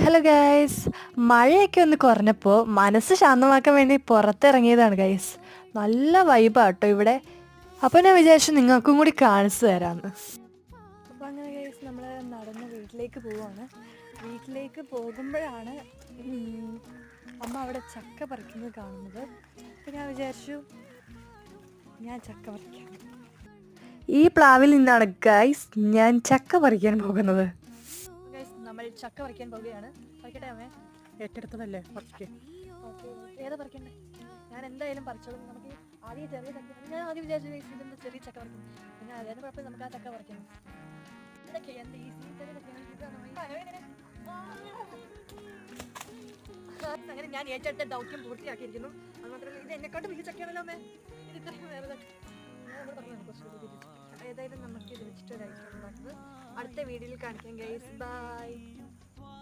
Hello guys, മഴയൊക്കെ ഒന്ന് കുറഞ്ഞപ്പോൾ മനസ്സ് ശാന്തമാക്കാൻ വേണ്ടി പുറത്തിറങ്ങിയതാണ് ഗൈസ്. നല്ല വൈബാട്ടോ ഇവിടെ. അപ്പോൾ ഞാൻ വിചാരിച്ചു നിങ്ങൾക്കും കൂടി കാണിച്ചു തരാമെന്ന്. അപ്പോൾ അങ്ങനെ ഗൈസ് നമ്മൾ നടന്ന് വീട്ടിലേക്ക് പോവുകയാണ്. വീട്ടിലേക്ക് പോകുമ്പോഴാണ് അമ്മ അവിടെ ചക്ക പറിക്കുന്നത് കാണുന്നത്. അപ്പോൾ ഞാൻ വിചാരിച്ചു ഞാൻ ചക്ക പറിക്കാം. ഈ പ്ലാവിൽ നിന്നാണ് ഗൈസ് ഞാൻ ചക്ക പറിക്കാൻ പോകുന്നത്. നമ്മൾ ചക്ക പറിക്കാൻ പോവുകയാണ്. പറിക്കട്ടെ അമ്മേ? ഏറ്റെടുത്തതല്ലേ പറിക്ക്. ഓക്കെ, ഏതാ പറിക്കണ്ടേ? ഞാൻ എന്തായാലും പറിച്ചോളും. നമുക്ക് ആദ്യം ചെറിയ ചക്ക, ഞാൻ ആദ്യം വിചാരിച്ചു ഇതെന്താ ചെറിയ ചക്ക പറിക്കും. പിന്നെ അതിന് കുഴപ്പമില്ല, നമുക്ക് ആ ചക്ക പറിക്കണം. ഇതൊക്കെ എന്ത് ഈസി അങ്ങനെ ഞാൻ ഏറ്റെടുത്ത ദൗത്യം പൂർത്തിയാക്കിയിരിക്കുന്നു. അത് മാത്രമല്ല ഇത് എന്നെക്കാട്ടും വലിയ ചക്കയാണല്ലോ അമ്മേ. ഇത് ഇത്രയും വേറെ ഏതായാലും നമുക്ക് ഇത് വെച്ചിട്ട് ഒരു ഐറ്റം ഉണ്ടാക്കുന്നത് അടുത്ത വീഡിയോയിൽ കാണിക്കാം ഗൈസ്. ബൈ.